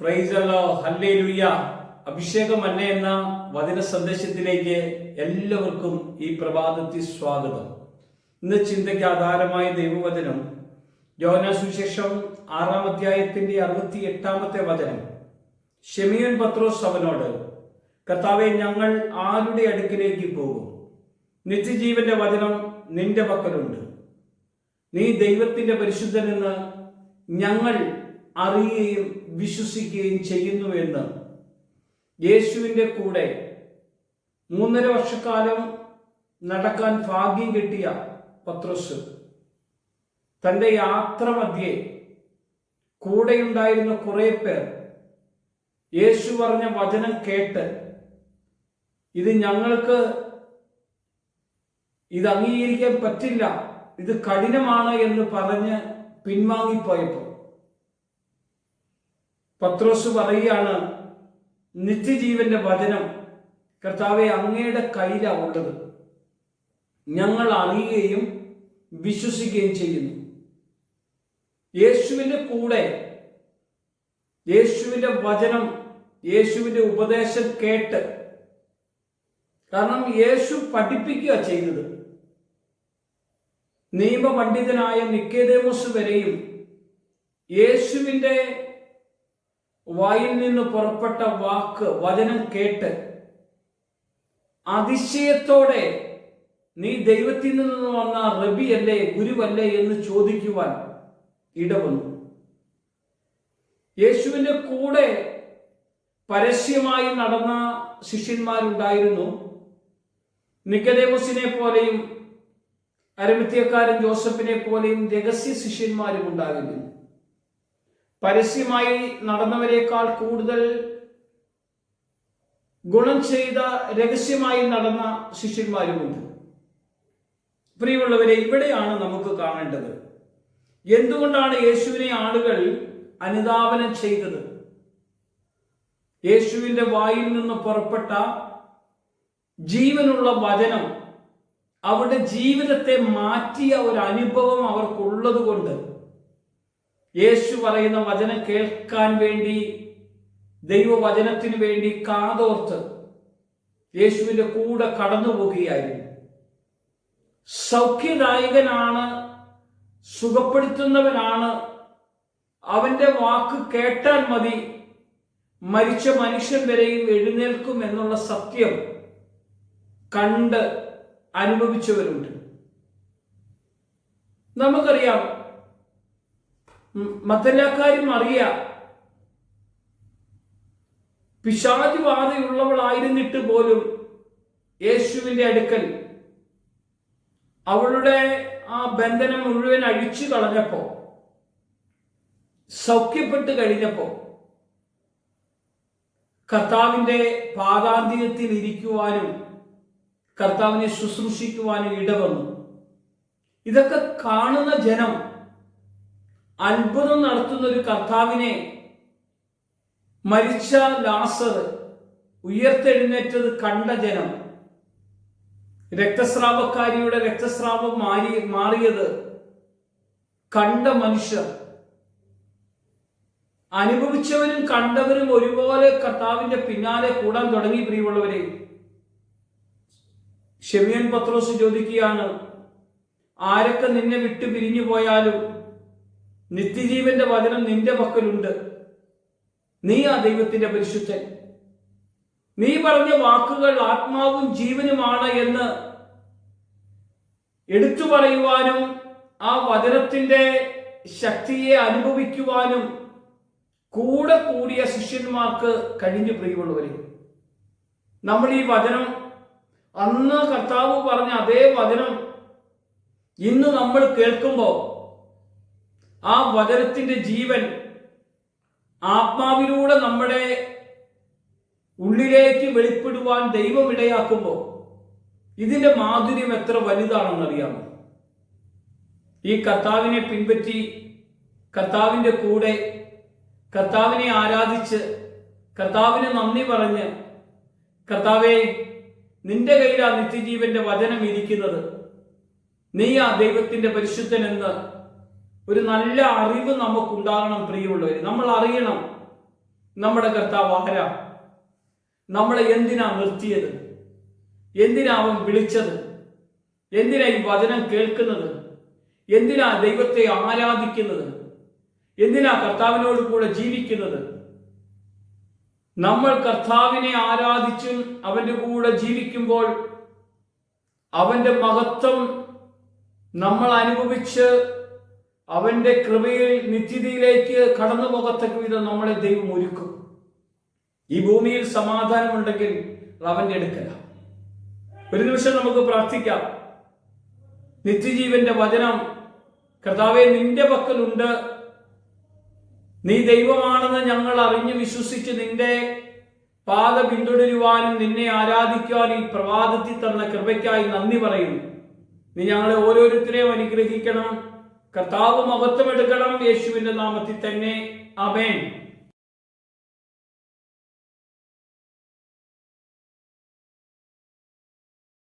Price the lord, hallelujah. അഭിഷേകമല്ല എന്ന വചന സന്ദേശത്തിലേക്ക് എല്ലാവർക്കും ഈ പ്രഭാതത്തിൽ സ്വാഗതം. ഇന്ന് ചിന്തയ്ക്ക് ആധാരമായ ദൈവവചനം യോഹന്നാൻ സുവിശേഷം 6-ാം അധ്യായത്തിന്റെ 68-ാമത്തെ വചനം. ശിമിയോൻ പത്രോസ് അവനോട്, കർത്താവേ, ഞങ്ങൾ ആരുടെ അടുക്കിലേക്ക് പോകും? നിത്യജീവന്റെ വചനം നിന്റെ പക്കലുണ്ട്. നീ ദൈവത്തിന്റെ പരിശുദ്ധനെന്ന് ഞങ്ങൾ അറിയുകയും വിശ്വസിക്കുകയും ചെയ്യുന്നുവെന്ന്. യേശുവിൻ്റെ കൂടെ 3.5 വർഷക്കാലം നടക്കാൻ ഭാഗ്യം കിട്ടിയ പത്രോസ് തൻ്റെ യാത്ര മധ്യേ കൂടെയുണ്ടായിരുന്ന കുറെ പേർ യേശു പറഞ്ഞ വചനം കേട്ട് ഇത് ഞങ്ങൾക്ക് ഇത് അംഗീകരിക്കാൻ പറ്റില്ല, ഇത് കഠിനമാണ് എന്ന് പറഞ്ഞ് പിൻവാങ്ങിപ്പോയപ്പോൾ പത്രോസ് പറയുകയാണ്, നിത്യജീവന്റെ വചനം കർത്താവെ അങ്ങയുടെ കയ്യിലാണ് ഉള്ളത്, ഞങ്ങൾ അറിയുകയും വിശ്വസിക്കുകയും ചെയ്യുന്നു. യേശുവിൻ്റെ കൂടെ യേശുവിൻ്റെ വചനം, യേശുവിൻ്റെ ഉപദേശം കേട്ട്, കാരണം യേശു പഠിപ്പിക്കുക ചെയ്തത്. നിയമപണ്ഡിതനായ നിക്കോദേമോസ് വരെയും യേശുവിൻ്റെ വായിൽ നിന്ന് പുറപ്പെട്ട വാക്ക്, വചനം കേട്ട് അതിശയത്തോടെ നീ ദൈവത്തിൽ നിന്ന് വന്ന റബിയല്ലേ, ഗുരുവല്ലേ എന്ന് ചോദിക്കുവാൻ ഇടവന്നു. യേശുവിൻ്റെ കൂടെ പരസ്യമായി നടന്ന ശിഷ്യന്മാരുണ്ടായിരുന്നു. നിക്കോദേമോസിനെ പോലെയും അരിമത്ഥ്യക്കാരൻ ജോസഫിനെ പോലെയും രഹസ്യ ശിഷ്യന്മാരും ഉണ്ടായിരുന്നു. പരസ്യമായി നടന്നവരെക്കാൾ കൂടുതൽ ഗുണം ചെയ്ത രഹസ്യമായി നടന്ന ശിഷ്യന്മാരുമുണ്ട്. പ്രിയമുള്ളവരെ, ഇവിടെയാണ് നമുക്ക് കാണേണ്ടത്. എന്തുകൊണ്ടാണ് യേശുവിനെ ആളുകൾ അനുധാവനം ചെയ്തത്? യേശുവിൻ്റെ വായിൽ നിന്ന് പുറപ്പെട്ട ജീവനുള്ള വചനം അവരുടെ ജീവിതത്തെ മാറ്റിയ ഒരു അനുഭവം അവർക്കുള്ളത് കൊണ്ട് യേശു പറയുന്ന വചനം കേൾക്കാൻ വേണ്ടി, ദൈവവചനത്തിന് വേണ്ടി കാതോർത്ത് യേശുവിൻ്റെ കൂടെ കടന്നു പോകുകയായിരുന്നു. സൗഖ്യദായകനാണ്, സുഖപ്പെടുത്തുന്നവനാണ്, അവന്റെ വാക്ക് കേട്ടാൽ മതി മരിച്ച മനുഷ്യൻ വരെയും എഴുന്നേൽക്കും എന്നുള്ള സത്യം കണ്ട് അനുഭവിച്ചവരുണ്ട്. നമുക്കറിയാം, മഗ്ദലക്കാരും മറിയ പിശാച് ബാധയുള്ളവളായിരുന്നിട്ട് പോലും യേശുവിൻ്റെ അടുക്കൽ അവളുടെ ആ ബന്ധനം മുഴുവൻ അഴിച്ചു കളഞ്ഞപ്പോ, സൗഖ്യപ്പെട്ട് കഴിഞ്ഞപ്പോ കർത്താവിൻ്റെ പാദാന്ത്യത്തിൽ ഇരിക്കുവാനും കർത്താവിനെ ശുശ്രൂഷിക്കുവാനും ഇടവന്നു. ഇതൊക്കെ കാണുന്ന ജനം, അത്ഭുതം നടത്തുന്ന ഒരു കർത്താവിനെ, മരിച്ച ലാസർ ഉയർത്തെഴുന്നേറ്റത് കണ്ട ജനം, രക്തസ്രാവക്കാരിയുടെ രക്തസ്രാവം മാറിയത് കണ്ട മനുഷ്യർ, അനുഭവിച്ചവരും കണ്ടവരും ഒരുപോലെ കർത്താവിന്റെ പിന്നാലെ കൂടാൻ തുടങ്ങി. പ്രിയമുള്ളവരെ, ശിമിയോൻ പത്രോസ് ചോദിക്കുകയാണ്, ആരൊക്കെ നിന്നെ വിട്ടു പിരിഞ്ഞു പോയാലും നിത്യജീവന്റെ വചനം നിന്റെ പക്കലുണ്ട്. നീ ആ ദൈവത്തിന്റെ പരിശുദ്ധൻ. നീ പറഞ്ഞ വാക്കുകൾ ആത്മാവും ജീവനുമാണ് എന്ന് എടുത്തു പറയുവാനും ആ വചനത്തിന്റെ ശക്തിയെ അനുഭവിക്കുവാനും കൂടെ കൂടിയ ശിഷ്യന്മാർക്ക് കഴിഞ്ഞു. പ്രിയമുള്ളവരെ, നമ്മൾ ഈ വചനം, അന്ന് കർത്താവ് പറഞ്ഞ അതേ വചനം ഇന്ന് നമ്മൾ കേൾക്കുമ്പോൾ ആ വചനത്തിന്റെ ജീവൻ ആത്മാവിലൂടെ നമ്മുടെ ഉള്ളിലേക്ക് വെളിപ്പെടുവാൻ ദൈവം ഇടയാക്കുമ്പോൾ ഇതിന്റെ മാധുര്യം എത്ര വലുതാണെന്നറിയാമോ? ഈ കർത്താവിനെ പിൻപറ്റി, കർത്താവിൻ്റെ കൂടെ, കർത്താവിനെ ആരാധിച്ച്, കർത്താവിന് നന്ദി പറഞ്ഞ്, കർത്താവേ, നിന്റെ കയ്യിലാ നിത്യജീവന്റെ വചനം ഇരിക്കുന്നത്, നീ ആ ദൈവത്തിന്റെ പരിശുദ്ധനെന്ന് ഒരു നല്ല അറിവ് നമുക്കുണ്ടാകണം. പ്രിയമുള്ളവർ, നമ്മൾ അറിയണം നമ്മുടെ കർത്താവ് ആരാ? നമ്മളെ എന്തിനാ നിർത്തിയത്? എന്തിനാ അവൻ വിളിച്ചത്? എന്തിനാ ഈ വചനം കേൾക്കുന്നത്? എന്തിനാ ദൈവത്തെ ആരാധിക്കുന്നത്? എന്തിനാ കർത്താവിനോട് കൂടെ ജീവിക്കുന്നത്? നമ്മൾ കർത്താവിനെ ആരാധിച്ചും അവന്റെ കൂടെ ജീവിക്കുമ്പോൾ അവന്റെ മഹത്വം നമ്മൾ അനുഭവിച്ച് അവന്റെ കൃപയിൽ നിത്യതയിലേക്ക് കടന്നു പോകത്തക്ക വിധം നമ്മളെ ദൈവം ഒരുക്കും. ഈ ഭൂമിയിൽ സമാധാനമുണ്ടെങ്കിൽ അവന്റെ അടുക്കല. ഒരു നിമിഷം നമുക്ക് പ്രാർത്ഥിക്കാം. നിത്യജീവന്റെ വചനം, കർത്താവേ നിന്റെ പക്കലുണ്ട്, നീ ദൈവമാണെന്ന് ഞങ്ങൾ അറിഞ്ഞു വിശ്വസിച്ച് നിന്റെ പാത പിന്തുടരുവാനും നിന്നെ ആരാധിക്കുവാനും ഈ പ്രഭാതത്തിൽ തന്ന കൃപയ്ക്കായി നന്ദി പറയുന്നു. നീ ഞങ്ങളെ ഓരോരുത്തരെയും അനുഗ്രഹിക്കണം. കർത്താവ് മഹത്വം എടുക്കണം. യേശുവിന്റെ നാമത്തിൽ തന്നെ ആമേൻ.